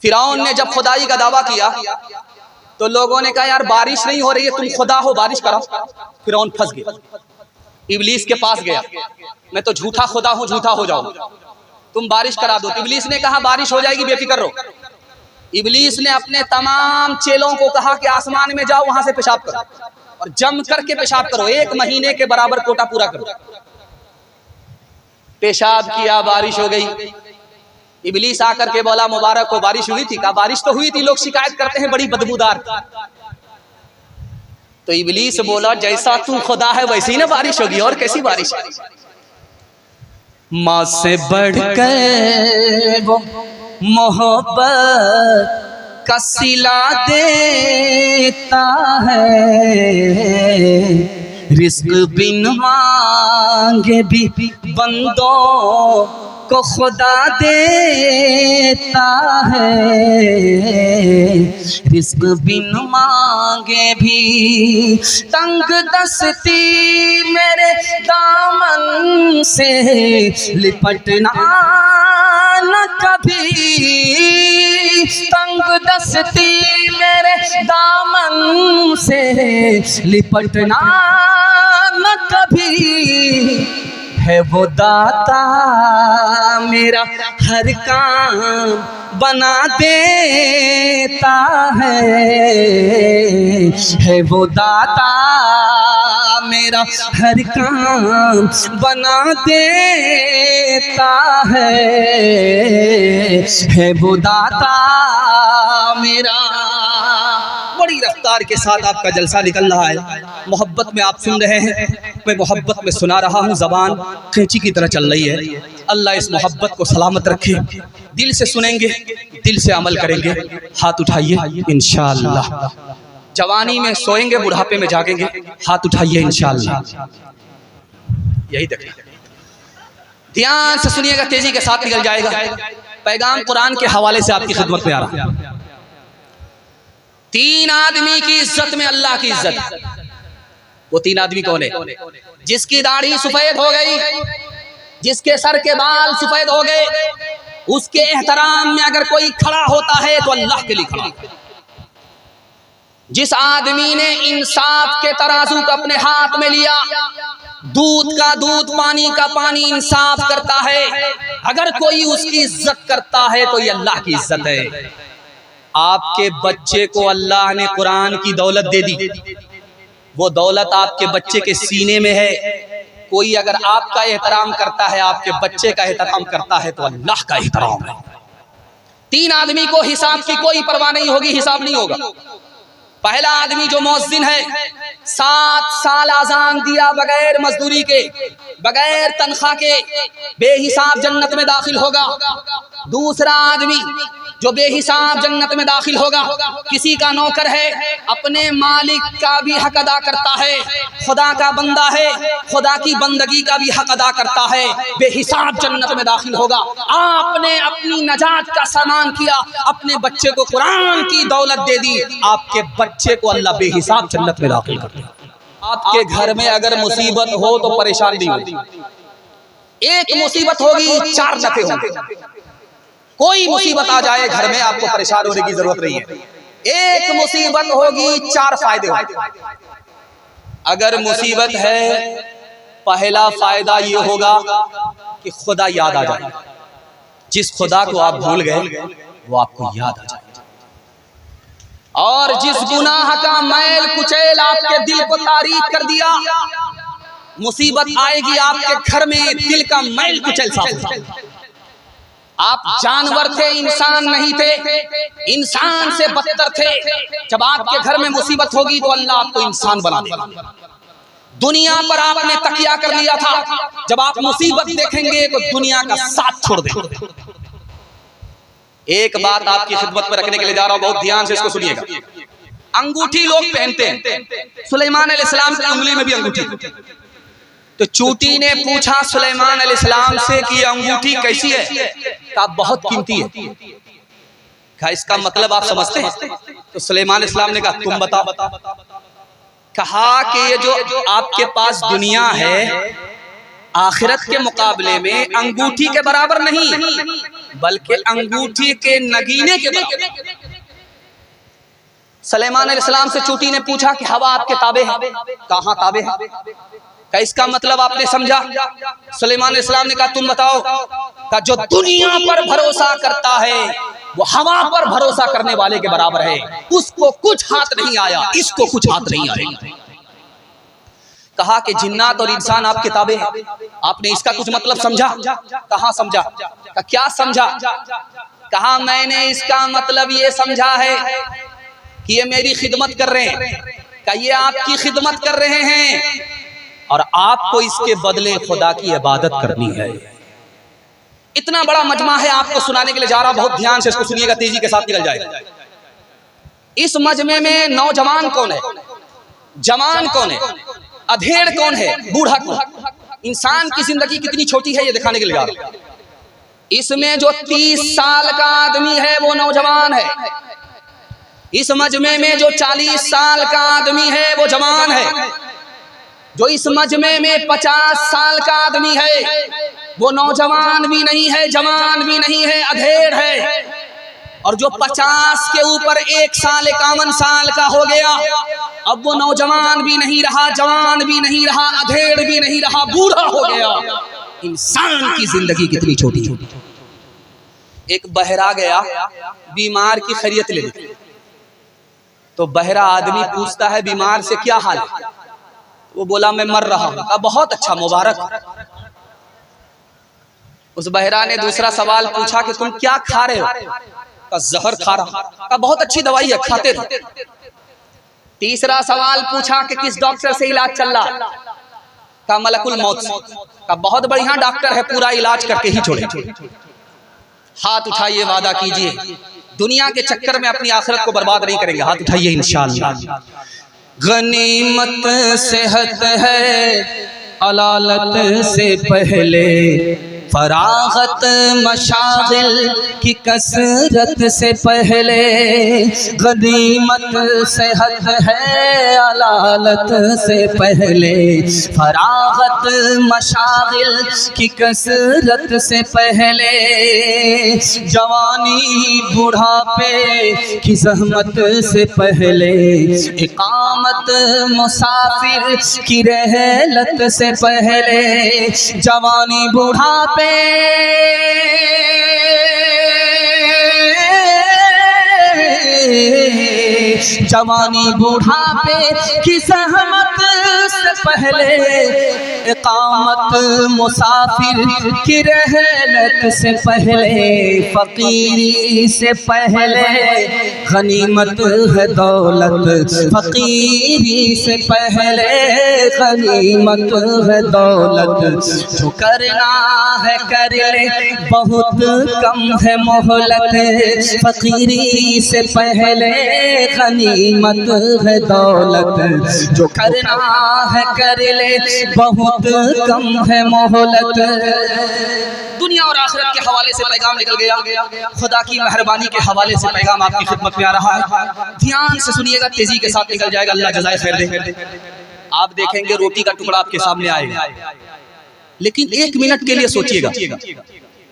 फिरौन ने जब खुदाई का दावा किया तो लोगों ने कहा यार बारिश नहीं हो रही है, तुम खुदा हो, बारिश कराओ। फिरौन फंस गया, इब्लीस के पास गया, मैं तो झूठा खुदा हूं, झूठा हो जाओ, तुम बारिश करा दो। इब्लीस ने कहा बारिश हो जाएगी, बेफिक्र रहो। इब्लीस ने अपने तमाम चेलों को कहा कि आसमान में जाओ, वहां से पेशाब करो और जम करके पेशाब करो, 1 महीने के बराबर कोटा पूरा करो। पेशाब किया, बारिश हो गई। इब्लीस आकर के बोला मुबारक हो, बारिश हुई थी? कहा बारिश तो हुई थी, लोग शिकायत करते हैं बड़ी बदबूदार। तो इब्लीस बोला जैसा तू खुदा है वैसे ही ना बारिश होगी, और कैसी बारिश? माँ से बढ़कर वो मोहब्बत का सिला देता है, रिस्क बिन मांगे भी बंदों को खुदा देता है, रिस्क बिन मांगे भी। तंग दस्ती मेरे दामन से लिपटना न कभी, तंग दस्ती मेरे दामन से लिपटना न कभी। है वो दाता मेरा हर काम बना देता है वो दाता मेरा हर काम बना देता है वो दाता मेरा। बड़ी रफ्तार के साथ आपका जलसा निकल रहा है, मोहब्बत में आप सुन रहे हैं, मैं मोहब्बत में सुना रहा हूँ, ज़बान कैंची की तरह चल रही है। अल्लाह इस मोहब्बत को सलामत रखे, दिल से सुनेंगे, दिल से अमल करेंगे। हाथ उठाइए इंशाअल्लाह। जवानी में सोएंगे, बुढ़ापे में जागेंगे। हाथ उठाइए इंशाअल्लाह। यही देखिए, ध्यान से सुनिएगा, तेजी के साथ निकल जाएगा। पैगाम कुरान के हवाले से आपकी खिदमत में आ रहा है। 3 आदमी की इज्जत में अल्लाह की इज्जत। वो 3 आदमी कौन है? जिसकी दाढ़ी सफेद हो गई, जिसके सर के बाल सफेद हो गए, उसके एहतराम में अगर कोई खड़ा होता है तो अल्लाह के लिए खड़ा। जिस आदमी ने इंसाफ के तराजू को अपने हाथ में लिया, दूध का दूध, पानी का पानी इंसाफ करता है, अगर कोई उसकी इज्जत करता है तो ये अल्लाह की इज्जत है। आपके बच्चे को अल्लाह ने कुरान की दौलत दे दी, वो दौलत आपके बच्चे के सीने में है। कोई अगर आपका एहतराम करता है, आपके बच्चे का एहतराम करता है तो अल्लाह का एहतराम है। 3 आदमी को हिसाब की कोई परवाह नहीं होगी, हिसाब नहीं होगा। पहला आदमी जो मुअज्जिन है, 7 साल अजान दिया बगैर मजदूरी के, बगैर तनख्वाह के, बेहिसाब जन्नत में दाखिल होगा। दूसरा आदमी जो बेहिसाब जन्नत में दाखिल होगा, किसी का नौकर है, अपने मालिक का भी हक अदा करता है, खुदा का बंदा है, खुदा की बंदगी का भी हक अदा करता है, बेहिसाब जन्नत में दाखिल होगा। आपने अपनी नजात का सामान किया, अपने बच्चे को कुरान की दौलत दे दी, आपके बच्चे को अल्लाह बेहिसाब जन्नत में दाखिल करता है। आपके घर में अगर मुसीबत हो तो परेशान नहीं होगी। एक मुसीबत होगी, 4 नफे होंगे। कोई मुसीबत आ जाए घर में, आपको परेशान होने की जरूरत नहीं है। एक मुसीबत होगी, 4 फायदे होंगे। अगर मुसीबत है, पहला फायदा ये होगा कि खुदा याद आ जाए। जिस खुदा को आप भूल गए वो आपको याद आ जाए। और जिस गुनाह का मैल कुचैल आपके दिल को तारीक कर दिया, मुसीबत आएगी आपके घर में, दिल का मैल कुचैल साफ। आप जानवर थे, इंसान नहीं थे, इंसान से बदतर थे। जब आपके घर में मुसीबत होगी तो अल्लाह आपको इंसान बना देगा। दुनिया पर आपने तकिया कर लिया था, जब आप मुसीबत देखेंगे तो दुनिया का साथ छोड़ देंगे। एक बात आपकी खिदमत में रखने के लिए जा रहा हूं, बहुत ध्यान से इसको सुनिएगा। अंगूठी लोग पहनते हैं, सुलेमान अलैहिस्सलाम की उंगली में भी अंगूठी। तो चूटी ने पूछा सुलेमान अलैहिस्सलाम से कि अंगूठी कैसी है? कहा बहुत कीमती है। कहा इसका मतलब आप समझते हैं? तो सुलेमान अलैहिस्सलाम ने कहा तुम बताओ। कहा कि ये जो आपके पास दुनिया है, आखिरत के मुकाबले में अंगूठी के बराबर नहीं। बल्कि अंगूठी के नगीने के बराबर। सुलेमान अलैहिस्सलाम से चूंटी ने पूछा कि हवा आपके ताबे है? कहाँ ताबे है? क्या इसका मतलब आपने समझा? सुलेमान अलैहिस्सलाम ने कहा तुम बताओ। का जो दुनिया पर भरोसा करता है वो हवा पर भरोसा करने वाले के बराबर है, उसको कुछ हाथ नहीं आया, इसको कुछ हाथ नहीं आएगा। कहा कि जिन्नात और इंसान आपके ताबे हैं। आपने इसका कुछ मतलब समझा? कहाँ समझा? क्या समझा? कहा मैंने इसका मतलब ये समझा है कि ये मेरी खिदमत कर रहे हैं, क्या ये आपकी खिदमत कर रहे हैं और आपको इसके बदले खुदा की इबादत करनी है। इतना बड़ा मजमा है, आपको सुनाने के लिए जा रहा, बहुत ध्यान से इसको सुनिएगा, तेजी के साथ निकल जाएगा। इस मजमे में नौजवान कौन है, जवान कौन है, अधेड़ कौन है, बूढ़ा कौन? इंसान की जिंदगी कितनी छोटी है ये दिखाने के लिए जा रहा। इसमें जो 30 साल का आदमी है वो नौजवान है, इस मजमे में जो 40 साल का आदमी है वो जवान है, जो इस मजमे में 50 साल का आदमी है वो नौजवान भी नहीं है, जवान भी नहीं है, अधेड़ है। और जो 50 के ऊपर 1 साल 51 साल का हो गया, अब वो नौजवान भी नहीं रहा, जवान भी नहीं रहा, अधेड़ भी नहीं रहा, बूढ़ा हो गया। इंसान की जिंदगी कितनी छोटी छोटी। एक बहरा गया बीमार की खैरियत लेने, तो बहरा आदमी पूछता है बीमार से क्या हाल है? वो बोला मैं मर रहा हूं। कहा बहुत अच्छा, मुबारक। उस बहरा ने दूसरा सवाल पूछा कि तुम क्या खा रहे हो? कहा जहर खा रहा। कहा बहुत अच्छी दवाई है, खाते रहो। तीसरा सवाल पूछा कि किस डॉक्टर से इलाज चल रहा? कहा मलकुल मौत। कहा बहुत बढ़िया डॉक्टर है, पूरा इलाज करके ही छोड़े। हाथ उठाइए, वादा कीजिए दुनिया के चक्कर में अपनी आखिरत को बर्बाद नहीं करेंगे। हाथ उठाइए इंशाअल्लाह। गनीमत सेहत है अलालत से पहले, फरागत मशागिल की कसरत से पहले। गनीमत सेहत है अलालत से पहले, फरागत मशागिल की कसरत से पहले। जवानी बुढ़ापे की ज़हमत से पहले, इकामत मुसाफिर की रहलत से पहले। जवानी बुढ़ापे जवानी बुढ़ापे की सहमत से पहले, इकामत मुसाफिर की रहलत से पहले। फकीरी से पहले गनीमत है दौलत, फकीरी से पहले गनीमत है दौलत। जो करना है कर ले, बहुत कम है मोहलत। फकीरी से पहले गनीमत है दौलत। जो करना है कर ले, बहुत कम है मोहलत। दुनिया और आखिरत के हवाले से पैगाम निकल गया, खुदा की मेहरबानी के हवाले से पैगाम आपकी खिदमत में आ रहा है। ध्यान से सुनिएगा, तेजी के साथ निकल जाएगा, अल्लाह जज़ाए खैर दे। आप देखेंगे रोटी का टुकड़ा आपके सामने आएगा, लेकिन 1 मिनट के लिए सोचिएगा,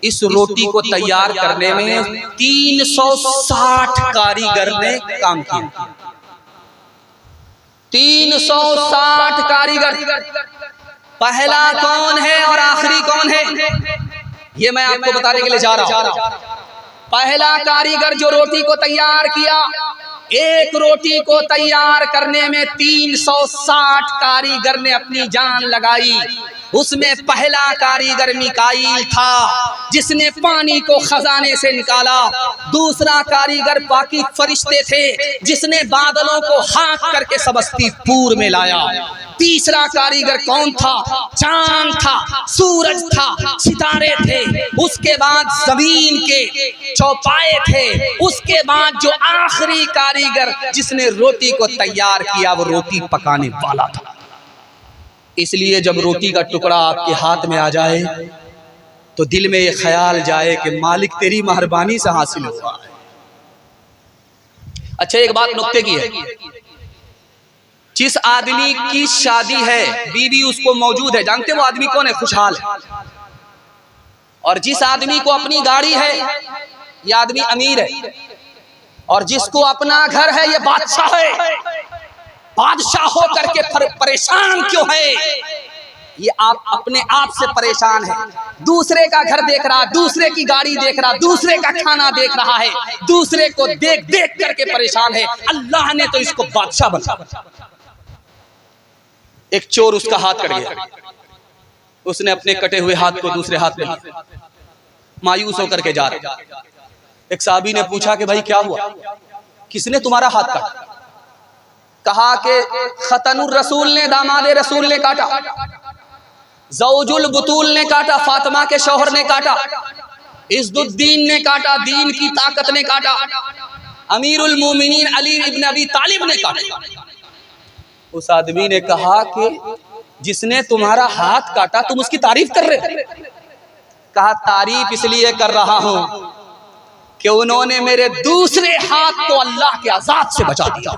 इस रोटी को तैयार करने में 360 कारीगर ने काम किया। 360 कारीगर। पहला कौन है और आखिरी कौन है, ये मैं आपको बताने के लिए जा रहा हूं। पहला कारीगर जो रोटी को तैयार किया, एक रोटी को तैयार करने में 360 कारीगर ने अपनी जान लगाई। उसमें पहला कारीगर मिकाईल था जिसने पानी को खजाने से निकाला। दूसरा कारीगर बाकी फरिश्ते थे जिसने बादलों को हाँक करके समस्तीपुर में लाया। तीसरा कारीगर कौन था? चांद था, सूरज था, सितारे थे। उसके बाद जमीन के चौपाए थे। उसके बाद जो आखिरी कारीगर जिसने रोटी को तैयार किया वो रोटी पकाने वाला था। इसलिए जब रोटी का टुकड़ा आपके हाथ में आ जाए तो दिल में ये ख्याल जाए कि मालिक तेरी मेहरबानी से हासिल हुआ है। अच्छा, एक बात नुक्ते की है, जिस आदमी की शादी है, बीवी उसको मौजूद है, जानते वो आदमी कौन है? खुशहाल है। और जिस आदमी को अपनी गाड़ी है ये आदमी अमीर है, और जिसको अपना घर है ये बादशाह है। बादशाह होकर के परेशान क्यों है? ये आप अपने आप से परेशान है। दूसरे का घर देख रहा, दूसरे की गाड़ी देख रहा, दूसरे का खाना देख रहा है, दूसरे को देख देख करके परेशान है। अल्लाह ने तो इसको बादशाह बनाया। एक चोर उसका हाथ कट गया, उसने अपने कटे हुए हाथ को दूसरे हाथ में लिया, मायूस होकर के जा रहा। एक साहबी ने पूछा कि भाई क्या हुआ, किसने तुम्हारा हाथ काटा? कहा कि खतनुर रसूल ने, दामादे रसूल ने काटा, ज़ौजुल बुतूल ने काटा, फातिमा के शौहर ने काटा, इज़्ज़ुद्दीन ने काटा, दीन की ताकत ने काटा, अमीरुल मोमिनीन अली इब्न अबी तालिब ने काटा। उस आदमी ने कहा कि जिसने तुम्हारा हाथ काटा तुम उसकी तारीफ कर रहे? कहा तारीफ इसलिए कर रहा हूं कि उन्होंने मेरे दूसरे हाथ को अल्लाह के अज़ाब से बचा दिया।